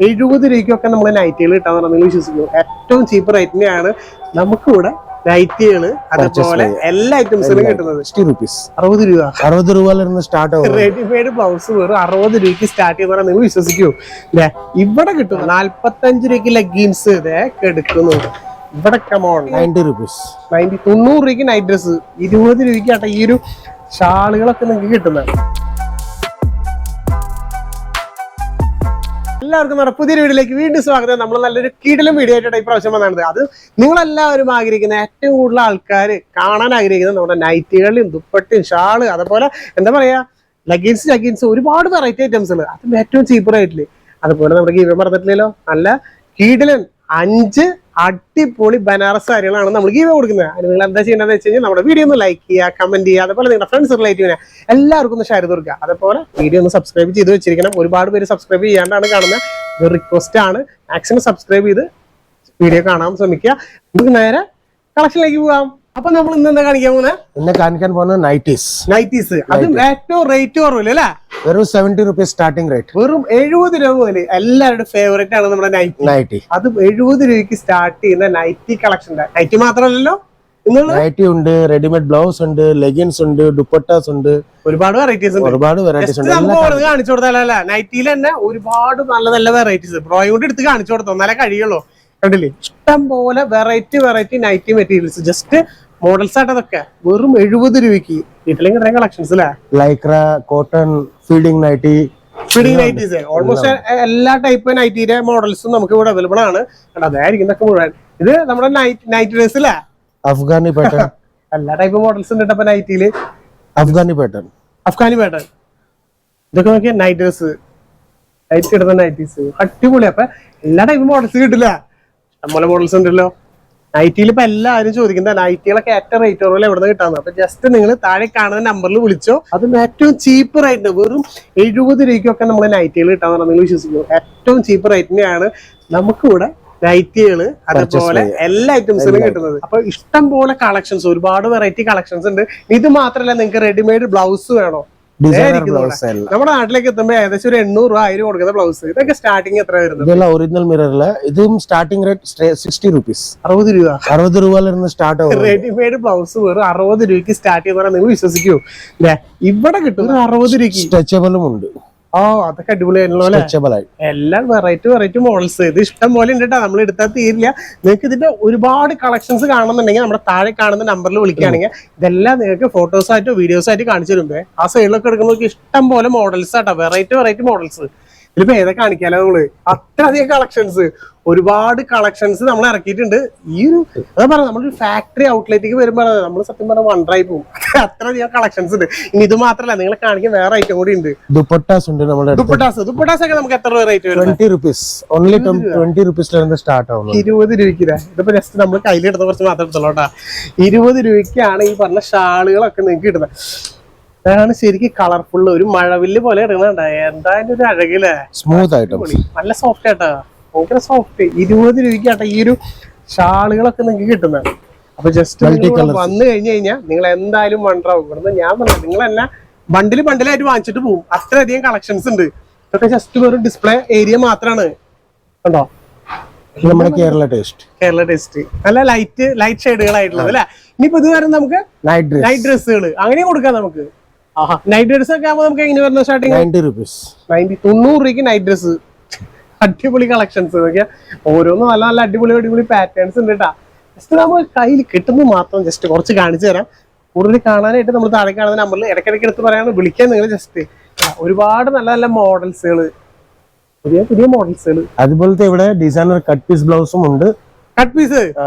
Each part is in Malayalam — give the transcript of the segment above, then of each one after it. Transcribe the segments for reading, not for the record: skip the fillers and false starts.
70 രൂപയ്ക്കൊക്കെ നമ്മൾ നൈറ്റികൾ കിട്ടാന്ന് പറഞ്ഞാൽ നിങ്ങൾ വിശ്വസിക്കും. ഏറ്റവും ചീപ്പ് റേറ്റിനെയാണ് നമുക്കിവിടെ നൈറ്റികള് അതുപോലെ എല്ലാ ഐറ്റംസിലും കിട്ടുന്നത്. 60 രൂപ 60 രൂപ സ്റ്റാർട്ട് ആവും. റെഡിമെയ്ഡ് ബ്ലൗസ് വെറും 60 രൂപയ്ക്ക് സ്റ്റാർട്ട് ചെയ്യുന്ന നിങ്ങൾ വിശ്വസിക്കൂ. ഇവിടെ കിട്ടും 45 രൂപയ്ക്ക് ലെഗിൻസ് ഇതൊക്കെ എടുക്കുന്നു. ഇവിടെ 90 രൂപീസ് 90 രൂപയ്ക്ക് നൈറ്റ് ഡ്രസ്, 20 രൂപയ്ക്ക് ആട്ടെ ഈ ഒരു ഷാളുകളൊക്കെ നിങ്ങൾക്ക് കിട്ടുന്നത്. എല്ലാവർക്കും നമ്മുടെ പുതിയൊരു വീഡിയോയിലേക്ക് വീണ്ടും സ്വാഗതം. നമ്മൾ നല്ലൊരു കിടിലം വീഡിയോ ആയിട്ടാണ് ഈ പ്രാവശ്യം വന്നത്. അത് നിങ്ങളെല്ലാവരും ആഗ്രഹിക്കുന്ന, ഏറ്റവും കൂടുതൽ ആൾക്കാർ കാണാൻ ആഗ്രഹിക്കുന്ന നമ്മുടെ നൈറ്റികളും ദുപ്പട്ടയും ഷാള്, അതുപോലെ എന്താ പറയാ ലഗിൻസ് ഒരുപാട് വെറൈറ്റി ഐറ്റംസുകൾ, അതും ഏറ്റവും ചീപ്പ് റേറ്റില്. അതുപോലെ നമ്മുടെ ഗീവ മറന്നിട്ടില്ലല്ലോ, നല്ല കിടിലൻ 5 അടിപൊളി ബനാറസ് സാരികളാണ് നമ്മൾ ഗീവ കൊടുക്കുന്നത്. അതിന് നിങ്ങൾ എന്താ ചെയ്യേണ്ടതെന്ന് വെച്ച് കഴിഞ്ഞാൽ നമ്മുടെ വീഡിയോ ഒന്ന് ലൈക്ക് ചെയ്യുക, കമന്റ് ചെയ്യുക, അതുപോലെ നിങ്ങളുടെ ഫ്രണ്ട്സ് റിലേറ്റീവിനെ എല്ലാവർക്കും ഒന്ന് ഷെയർ ചെയ്ത് കൊടുക്കുക. അതുപോലെ വീഡിയോ ഒന്ന് സബ്സ്ക്രൈബ് ചെയ്ത് വെച്ചിരിക്കണം. ഒരുപാട് പേര് സബ്സ്ക്രൈബ് ചെയ്യാണ്ടാണ് കാണുന്നത്. ഒരു റിക്വസ്റ്റ് ആണ്, മാക്സിമം സബ്സ്ക്രൈബ് ചെയ്ത് വീഡിയോ കാണാൻ ശ്രമിക്കുക. നമുക്ക് നേരെ കളക്ഷനിലേക്ക് പോകാം. അപ്പൊ നമ്മൾ ഇന്ന് എന്താ കാണിക്കാൻ പോകുന്നത്? നൈറ്റീസ്. അതും ഏറ്റവും റേറ്റ് കുറവില്ല അല്ലേ? വെറും 70 രൂപീസ് സ്റ്റാർട്ടിംഗ് റേറ്റ്. വെറും 70 രൂപ മുതൽ എല്ലാവരുടെ ഫേവറേറ്റ് ആണ് നമ്മുടെ നൈറ്റി. അത് 70 രൂപയ്ക്ക് സ്റ്റാർട്ട് ചെയ്യുന്ന നൈറ്റി കളക്ഷൻ. നൈറ്റി മാത്രമല്ലല്ലോ, നൈറ്റി ഉണ്ട്, റെഡിമെയ്ഡ് ബ്ലൗസ് ഉണ്ട്, ലെഗിൻസ് ഉണ്ട്, ദുപ്പട്ടാസ് ഉണ്ട്, ഒരുപാട് വെറൈറ്റീസ് ഉണ്ട്. നമുക്ക് കാണിച്ചു കൊടുത്താലല്ല, നൈറ്റിയിൽ തന്നെ ഒരുപാട് നല്ല നല്ല വെറൈറ്റീസ് ബ്രോയും കൊണ്ട് എടുത്ത് കാണിച്ചു കൊടുത്തോ, എന്നാലേ കഴിയുള്ളൂ. കണ്ടില്ലേ, ഇഷ്ടം പോലെ variety nighty materials, just models ആയിട്ട് അതൊക്കെ വെറും 70 രൂപയ്ക്ക് വീട്ടിലേക്ക് കിട്ടുന്ന കളക്ഷൻസ് അല്ലേ. Lycra, cotton, feeding nighties almost എല്ലാ ടൈപ്പ് നൈറ്റിയുടെ മോഡൽസും നമുക്ക് ഇവിടെ അവൈലബിൾ ആണ്. അതായിരിക്കും മുഴുവൻ. ഇത് നമ്മുടെ നൈറ്റ് ഡ്രസ് അല്ലേ, അഫ്ഗാനി പാറ്റേൺ, എല്ലാ ടൈപ്പ് മോഡൽസ് ഉണ്ട്. അപ്പൊ നൈറ്റിയില് അഫ്ഗാനി പാറ്റേൺ ഇതൊക്കെ നോക്കിയാൽ നൈറ്റ് ഡ്രസ്, നൈറ്റ് ഇടുന്ന നൈറ്റീസ് അടിപൊളി. അപ്പൊ എല്ലാ ടൈപ്പ് മോഡൽസ് കിട്ടില്ല, ഇഷ്ടംപോലെ മോഡൽസ് ഉണ്ടല്ലോ. നൈറ്റിയിൽ ഇപ്പൊ എല്ലാവരും ചോദിക്കുന്നത് നൈറ്റികളൊക്കെ ഏറ്റവും റേറ്റ് കുറവില്ല എവിടെ നിന്ന് കിട്ടാന്ന്. അപ്പൊ ജസ്റ്റ് നിങ്ങൾ താഴെ കാണുന്ന നമ്പറിൽ വിളിച്ചോ. അതും ഏറ്റവും ചീപ്പ് റേറ്റ് വെറും 70 രൂപയ്ക്കൊക്കെ നമ്മൾ നൈറ്റികൾ കിട്ടാന്ന് പറഞ്ഞാൽ നിങ്ങൾ വിശ്വസിക്കും. ഏറ്റവും ചീപ്പ് റേറ്റിനെയാണ് നമുക്കിവിടെ നൈറ്റികള് അതുപോലെ എല്ലാ ഐറ്റംസിലും കിട്ടുന്നത്. അപ്പൊ ഇഷ്ടം പോലെ കളക്ഷൻസ്, ഒരുപാട് വെറൈറ്റി കളക്ഷൻസ് ഉണ്ട്. ഇത് മാത്രമല്ല, നിങ്ങൾക്ക് റെഡിമെയ്ഡ് ബ്ലൗസ് വേണോ? നമ്മുടെ നാട്ടിലേക്ക് എത്തുമ്പോ ഏകദേശം ഒരു 800 രൂപ 1000 കൊടുക്കുന്ന ബ്ലൗസ്, ഇതൊക്കെ സ്റ്റാർട്ടിങ് എത്ര വരുന്നത്? ഒറിജിനൽ മിററില് ഇതും സ്റ്റാർട്ടിംഗ് റേറ്റ് 60 രൂപീസ് 60 രൂപ സ്റ്റാർട്ട് ആവും. റെഡിമെയ്ഡ് ബ്ലൗസ് വെറും 60 രൂപയ്ക്ക് സ്റ്റാർട്ട് ചെയ്യുന്ന നിങ്ങൾ വിശ്വസിക്കൂ. ഇവിടെ കിട്ടുന്നത് 60 രൂപയ്ക്ക്. സ്ട്രെച്ചബിളും ഉണ്ട്. അതൊക്കെ അടിപൊളിയായിട്ടുള്ള എല്ലാം വെറൈറ്റി മോഡൽസ്. ഇത് ഇഷ്ടം പോലെ ഉണ്ട് കേട്ടോ, നമ്മൾ എടുത്താൽ തീരില്ല. നിങ്ങൾക്ക് ഇതിന്റെ ഒരുപാട് കളക്ഷൻസ് കാണുന്നുണ്ടെങ്കിൽ നമ്മുടെ താഴെ കാണുന്ന നമ്പറിൽ വിളിക്കുകയാണെങ്കിൽ ഇതെല്ലാം നിങ്ങൾക്ക് ഫോട്ടോസ് ആയിട്ടോ വീഡിയോസ് ആയിട്ട് കാണിച്ചു തരുമ്പോ ആ സൈഡിലൊക്കെ എടുക്കുന്നവർക്ക് ഇഷ്ടം പോലെ മോഡൽസ് ആട്ടോ, വെറൈറ്റി മോഡൽസ്. ഇതിപ്പോ ഏതൊക്കെ കാണിക്കാലോ നമ്മള്, അത്രയധികം കളക്ഷൻസ്, ഒരുപാട് കളക്ഷൻസ് നമ്മൾ ഇറക്കിയിട്ടുണ്ട്. ഈ ഒരു അതാ പറയാ, നമ്മളൊരു ഫാക്ടറി ഔട്ട്ലെറ്റിലേക്ക് വരുമ്പോൾ നമ്മൾ സത്യം പറഞ്ഞാൽ വണ്ടറായി പോകും. അത്രയധികം കളക്ഷൻസ് ഉണ്ട്. ഇനി ഇത് മാത്രമല്ല, നിങ്ങളെ കാണിക്കാൻ വേറെ ഐറ്റം കൂടി ഉണ്ട്. ദുപ്പട്ടാസ് ഉണ്ട്. ദുപ്പട്ടാസ് ഒക്കെ നമുക്ക് എത്ര രൂപ റേറ്റ് വരും? 20 രൂപീസ് ഓൺലി. 20 രൂപീസിലാണ് സ്റ്റാർട്ട് ആവുന്നത്. 20 രൂപയ്ക്ക്. ഇതിപ്പോ ജസ്റ്റ് നമ്മൾ കയ്യിലെടുത്ത കുറച്ച് മാത്രം എടുത്തോളൂ കേട്ടാ. 20 രൂപയ്ക്കാണ് ഈ പറഞ്ഞ ഷാളുകളൊക്കെ നിങ്ങൾക്ക് കിട്ടുന്നത്. അതാണ് ശരിക്കും കളർഫുള്ള്, ഒരു മഴവില്ല് പോലെ ഇടുന്നുണ്ട്. എന്തായാലും ഒരു അഴകില്ലേ, സ്മൂത്ത് ആയിട്ട് നല്ല സോഫ്റ്റ് ആയിട്ടാ, ഭയങ്കര സോഫ്റ്റ്. 20 രൂപയ്ക്കാട്ടെ ഈ ഒരു ഷാളുകളൊക്കെ നിങ്ങൾക്ക് കിട്ടുന്നത്. അപ്പൊ ജസ്റ്റ് വന്നു കഴിഞ്ഞാൽ നിങ്ങൾ എന്തായാലും വണ്ടറാവും. ഇവിടുന്ന് ഞാൻ പറഞ്ഞു, നിങ്ങളെല്ലാം ബണ്ടിലായിട്ട് വാങ്ങിച്ചിട്ട് പോകും. അത്രയധികം കളക്ഷൻസ് ഉണ്ട്. ഇതൊക്കെ ജസ്റ്റ് വെറും ഡിസ്പ്ലേ ഏരിയ മാത്രമാണ്. കണ്ടോ, നമ്മുടെ കേരള ടേസ്റ്റ് നല്ല ലൈറ്റ് ഷെയ്ഡുകളായിട്ടുള്ളത് അല്ലെ. ഇനിയിപ്പോ ഇത് വരെ നമുക്ക് നൈറ്റ് ഡ്രസ്സുകൾ അങ്ങനെ കൊടുക്കാം നമുക്ക്. നൈറ്റ് ഡ്രസ് ഒക്കെ ആകുമ്പോൾ നമുക്ക് എങ്ങനെ വരുന്നത്? സ്റ്റാർട്ടിങ് 90 രൂപീസ് 90 രൂപയ്ക്ക് നൈറ്റ് ഡ്രസ്. അടിപൊളി കളക്ഷൻസ്. ഇതൊക്കെ ഓരോന്നും നല്ല നല്ല അടിപൊളി പാറ്റേൺസ് ഉണ്ട് കേട്ടാ. ജസ്റ്റ് നമ്മൾ കയ്യിൽ കിട്ടുന്നത് മാത്രം ജസ്റ്റ് കുറച്ച് കാണിച്ചു തരാം. കൂടുതൽ കാണാനായിട്ട് നമ്മൾ താഴെ കാണുന്ന നമ്പറിൽ ഇടയ്ക്കിടയ്ക്ക് എടുത്ത് പറയാൻ വിളിക്കാൻ നിങ്ങൾ. ജസ്റ്റ് ഒരുപാട് നല്ല നല്ല മോഡൽസുകൾ, പുതിയ മോഡൽസുകൾ. അതുപോലത്തെ ഇവിടെ ഡിസൈനർ കട്ട് പീസ് ബ്ലൗസും ഉണ്ട്. കട്ട് പീസ്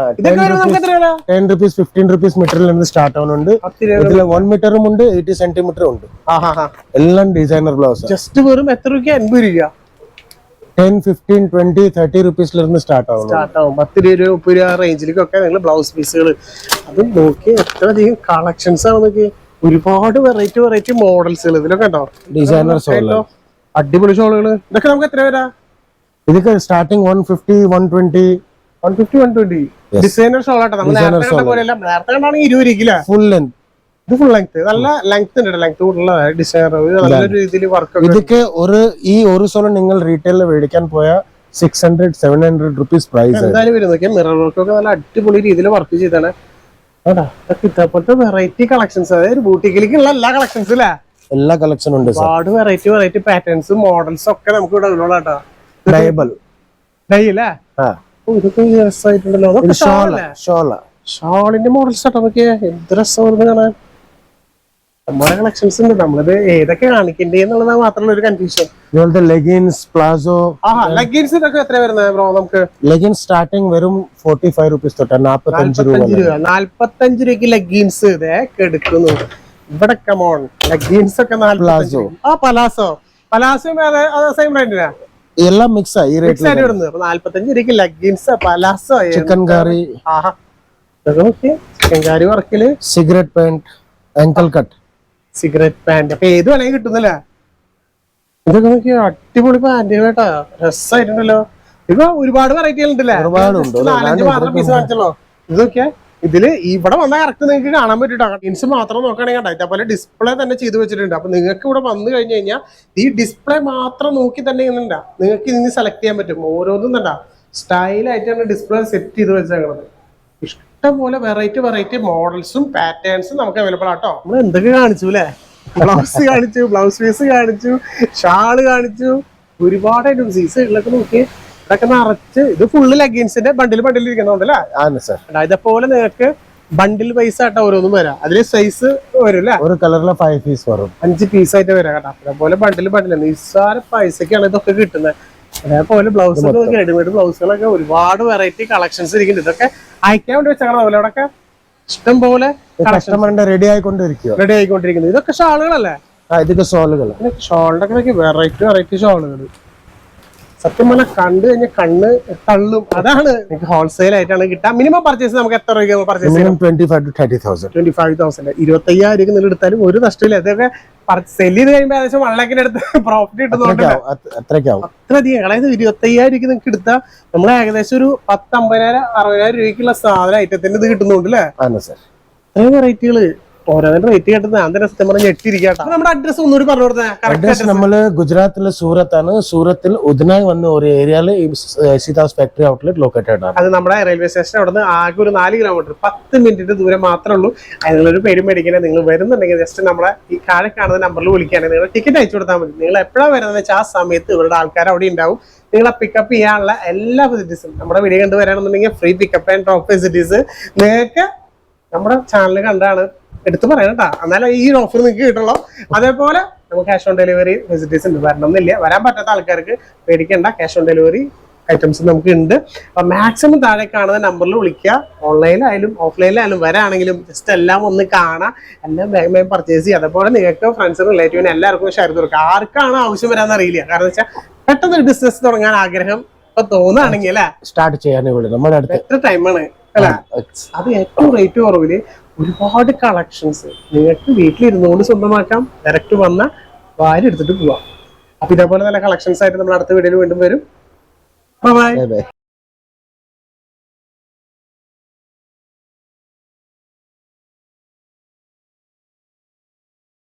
10 രൂപീസ് 15 രൂപീസ് മെറ്റീരിയൽ സ്റ്റാർട്ട് ആവുന്നുണ്ട്. ഇതില് 1 മീറ്ററും ഉണ്ട്, 80 സെന്റിമീറ്ററും ഉണ്ട്. എല്ലാം ഡിസൈനർ ബ്ലൗസ്. ജസ്റ്റ് വെറും എത്ര രൂപ? 80 രൂപ. 10, 15, 20, 30 രൂപീസിലിരുന്ന് സ്റ്റാർട്ട് ആവും. 10 രൂപ 30 രൂപ റേഞ്ചിലേക്കൊക്കെ നിങ്ങൾ ബ്ലൗസ് പീസുകൾ. അത് നോക്കി എത്രയധികം കളക്ഷൻസ് ആണ് നോക്കി. ഒരുപാട് വെറൈറ്റി മോഡൽസുകൾ ഇതിലൊക്കെ ഉണ്ടോ. ഡിസൈനർ അടിപൊളി ഷോളുകൾ. ഇതൊക്കെ നമുക്ക് എത്ര വരാ? ഇതൊക്കെ സ്റ്റാർട്ടിങ് 150, 120. ഡിസൈനർ ഷോൾ ആട്ടോ. നമ്മൾ നേരത്തെ കണ്ട പോലെയല്ല, നേരത്തെ കണ്ടാണെങ്കിൽ 20 രൂപ. ഫുൾ ലെങ്ത് ഇത് ഫുൾ ലെങ്ത്, നല്ല ലെങ്ത് ഉണ്ട്, ലെങ്ത് കൂടുതലുള്ള ഡിസൈനർ നല്ലൊരു രീതിയിൽ വർക്ക്. ഇതൊക്കെ ഒരു സോളം നിങ്ങൾ റീറ്റെയിലിൽ മേടിക്കാൻ പോയാൽ 600-700 rupees പ്രൈസ് എന്തായാലും വരും. നോക്കിയാൽ മിറർ വർക്കൊക്കെ നല്ല അടിപൊളി രീതിയിൽ വർക്ക് ചെയ്താണ്. ഇതേപോലത്തെ വെറൈറ്റി കളക്ഷൻസ്, അതായത് ബൂട്ടിക്കിലേക്കുള്ള എല്ലാ കളക്ഷൻസ് അല്ലേ, എല്ലാ കളക്ഷനും ഉണ്ട്. ഒരുപാട് വെറൈറ്റി പാറ്റേൺസ് മോഡൽസ് ഒക്കെ നമുക്ക് ഇവിടെ ഉള്ളൂ കേട്ടോ. ഡയബിൾ ഡൈ അല്ലേ, ഇതൊക്കെ രസമായിട്ടുണ്ടല്ലോ. ഷോളിന്റെ മോഡൽസ് കേട്ടോ, നോക്കിയാ എന്ത് രസമായിരുന്നു കാണാൻ. നമ്മുടെ കളക്ഷൻസ് ഉണ്ട്, നമ്മളിത് ഏതൊക്കെ കാണിക്കണ്ടേ എന്നുള്ളതാണ് മാത്രമുള്ള ഒരു കൺഫ്യൂഷൻ. ഇതുപോലത്തെ ലെഗിൻസ്, പ്ലാസോ. ലെഗിൻസ് ഇതൊക്കെ എത്ര വരുന്നത് ബ്രോ? നമുക്ക് ലെഗിൻസ് സ്റ്റാർട്ടിങ് വെറും 45 rupees തൊട്ട് 45 രൂപ. 45 രൂപയ്ക്ക് ലെഗിൻസ് ഇതൊക്കെ എടുക്കുന്നു ഇവിടെ. കമോൺ, ലെഗിൻസ് ഒക്കെ പ്ലാസോ. പലാസോ സെയിം റേറ്റിനാ, എല്ലാം മിക്സ് ആയി മിക്സ് ആയിട്ട് വരുന്നത്. 45 രൂപയ്ക്ക് leggings, palazzo, chikankari, chikankari വർക്കില്, cigarette pant, ankle cut, cigarette pant, അപ്പൊ ഏത് വേണമെങ്കിൽ കിട്ടുന്നില്ല. ഇതൊക്കെ നോക്കിയാ അടിപൊളി പാന്റുകൾ കേട്ടോ, രസമായിട്ടുണ്ടല്ലോ. ഇപ്പൊ ഒരുപാട് വെറൈറ്റികൾ ഉണ്ടല്ലേ, 4-5 മാത്രം പീസ് കാണിച്ചല്ലോ. ഇത് നോക്കിയാ, ഇതില് ഇവിടെ വന്നാൽ കറക്റ്റ് നിങ്ങൾക്ക് കാണാൻ പറ്റൂട്ടോ. ജീൻസ് മാത്രം നോക്കുകയാണെങ്കിൽ കേട്ടോ, ഇതേപോലെ ഡിസ്പ്ലേ തന്നെ ചെയ്ത് വെച്ചിട്ടുണ്ട്. അപ്പൊ നിങ്ങൾക്ക് ഇവിടെ വന്നു കഴിഞ്ഞു കഴിഞ്ഞാൽ ഈ ഡിസ്പ്ലേ മാത്രം നോക്കി തന്നെ ഇന്നുണ്ടാ നിങ്ങൾക്ക് ഇതിന് സെലക്ട് ചെയ്യാൻ പറ്റും. ഓരോന്നും തന്നെ സ്റ്റൈലായിട്ടാണ് ഡിസ്പ്ലേ സെറ്റ് ചെയ്ത് വെച്ചേക്കണത്. ഇഷ്ടംപോലെ വെറൈറ്റി മോഡൽസും പാറ്റേൺസും നമുക്ക് അവൈലബിൾ ആട്ടോ. നമ്മൾ എന്തൊക്കെ കാണിച്ചു അല്ലേ, ബ്ലൗസ് കാണിച്ചു, ബ്ലൗസ് പീസ് കാണിച്ചു, ഷാള് കാണിച്ചു, ഒരുപാട് ഐറ്റംസ്. ഈ സൈഡിലൊക്കെ നോക്കി ഇതൊക്കെ നിറച്ച്, ഇത് ഫുള്ള് ലെഗിൻസിന്റെ ബണ്ടിൽ ഇരിക്കുന്നുണ്ടല്ലേ. ഇതേപോലെ നിങ്ങൾക്ക് ബണ്ടിൽ പൈസ ആട്ടോ ഓരോന്നും വരാം. അതില് സൈസ് വരും അല്ലേ, ഒരു കളറിലെ 5 പീസ് വരും, 5 പീസ് ആയിട്ട് വരാം കേട്ടോ. അതേപോലെ ബണ്ടിൽ നിസ്സാര പൈസക്കാണ് ഇതൊക്കെ കിട്ടുന്നത്. അതേപോലെ ബ്ലൗസ് റെഡിമെയ്ഡ് ബ്ലൗസുകളൊക്കെ ഒരുപാട് വെറൈറ്റി കളക്ഷൻസ് ഇരിക്കുന്നുണ്ട്. ഇതൊക്കെ അയക്കാൻ വേണ്ടി വെച്ചാൽ അവിടെ ഇഷ്ടം പോലെ കസ്റ്റമറിന്റെ റെഡി ആയിക്കൊണ്ടിരിക്കുന്നത്. ഇതൊക്കെ ഷാളുകളല്ലേ, ഇതൊക്കെ ഷോളുകൾ. ഷോളിന്റെ ഒക്കെ വെറൈറ്റി ഷോളുകൾ സത്യം പറഞ്ഞാൽ കണ്ടു കഴിഞ്ഞാൽ കണ്ണ് തള്ളും. അതാണ് നിങ്ങൾക്ക് ഹോൾസെയിൽ ആയിട്ടാണ് കിട്ടുക. മിനിമം പർച്ചേസ് നമുക്ക് എത്ര രൂപ പർച്ചേസ് ചെയ്യാം? 25,000 to 30,000. 25,000 നിങ്ങൾ എടുത്താലും ഒരു നഷ്ടമില്ല. ഇതൊക്കെ സെല് ചെയ്ത് കഴിയുമ്പോൾ ഏകദേശം 1 lakhന് അടുത്ത് പ്രോഫിറ്റ് കിട്ടുന്നുണ്ട്. അത്രയധികം, അതായത് 25,000 നിങ്ങൾക്ക് എടുത്താൽ നമ്മൾ ഏകദേശം ഒരു 50,000-60,000 രൂപയ്ക്കുള്ള സാധന ഐറ്റത്തിന് ഇത് കിട്ടുന്നുണ്ട് അല്ലേ. അത്രയും വെറൈറ്റികള് ഓരോന്നിന്റെ റേറ്റ് കേട്ടത് ഞാൻ തന്നെ സത്യം പറഞ്ഞ ഞെട്ടിരിക്കട്ടെ. നമ്മുടെ അഡ്രസ് ഒന്നുകൂടി പറഞ്ഞു കൊടുത്തേ. അഡ്രസ് നമ്മള് ഗുജറാത്തിലെ സൂറത്താണ്. സൂറത്തിൽ ഉദനായി വന്ന ഒരു ഏരിയയില് സീതാസ് ഫാക്ടറി ഔട്ട്ലെറ്റ് ലൊക്കേറ്റഡ് ആണ്. അത് നമ്മുടെ റെയിൽവേ സ്റ്റേഷൻ അവിടെ നിന്ന് ആകെ ഒരു 4 കിലോമീറ്റർ 10 മിനിറ്റ് ദൂരം മാത്രമേ ഉള്ളൂ. അതിനുള്ളൊരു പേര് മേടിക്കുന്നത്. നിങ്ങൾ വരുന്നുണ്ടെങ്കിൽ ജസ്റ്റ് നമ്മളെ ഈ താഴെ കാണുന്ന നമ്പറിൽ വിളിക്കുകയാണെങ്കിൽ നിങ്ങൾ ടിക്കറ്റ് അയച്ചു കൊടുത്താൽ മതി. നിങ്ങൾ എപ്പോഴാണ് വരുന്നത് വെച്ചാൽ ആ സമയത്ത് ഇവരുടെ ആൾക്കാർ അവിടെ ഉണ്ടാവും. നിങ്ങളെ പിക്കപ്പ് ചെയ്യാനുള്ള എല്ലാ ഫെസിലിറ്റീസും നമ്മുടെ വീഡിയോ കണ്ടു വരാണെന്നുണ്ടെങ്കിൽ free pickup and drop facilities നിങ്ങൾക്ക് നമ്മുടെ ചാനൽ കണ്ടാണ് എടുത്ത് പറയണം കേട്ടോ. എന്നാലും ഈ ഓഫർ നിങ്ങൾക്ക് കിട്ടുള്ളൂ. അതേപോലെ നമുക്ക് ക്യാഷ് ഓൺ ഡെലിവറി ഫെസിലിറ്റീസ് ഉണ്ട്. വരണമെന്നില്ല, വരാൻ പറ്റാത്ത ആൾക്കാർക്ക് പേടിക്കേണ്ട, ക്യാഷ് ഓൺ ഡെലിവറി ഐറ്റംസ് നമുക്ക് ഉണ്ട്. അപ്പൊ മാക്സിമം താഴെ കാണുന്ന നമ്പറിൽ വിളിക്കുക. ഓൺലൈനിലായാലും ഓഫ്ലൈനിലായാലും വരാണെങ്കിലും ജസ്റ്റ് എല്ലാം ഒന്ന് കാണാം, എല്ലാം വേഗം പർച്ചേസ് ചെയ്യുക. അതേപോലെ നിങ്ങൾക്ക് ഫ്രണ്ട്സിനും റിലേറ്റീവിനും എല്ലാവർക്കും ഷെയർ ചെയ്ത് കൊടുക്കുക. ആർക്കാണ് ആവശ്യം വരാന്ന് അറിയില്ല. കാരണം വെച്ചാൽ പെട്ടെന്ന് ഒരു ബിസിനസ് തുടങ്ങാൻ ആഗ്രഹം ഇപ്പൊ തോന്നുകയാണെങ്കിൽ അല്ലെ സ്റ്റാർട്ട് ചെയ്യാൻ നമ്മുടെ അടുത്ത് എത്ര ടൈമാണ് അല്ലെ, അത് ഏറ്റവും റേറ്റ് കുറവില് ഒരുപാട് കളക്ഷൻസ് നിങ്ങൾക്ക് വീട്ടിലിരുന്നുകൊണ്ട് സ്വന്തമാക്കാം. ഡയറക്റ്റ് വന്ന വാരി എടുത്തിട്ട് പോവാം. അപ്പൊ ഇതേപോലെ നല്ല കളക്ഷൻസ് ആയിട്ട് നമ്മൾ അടുത്ത വീഡിയോയിൽ വീണ്ടും വരും. ബൈ.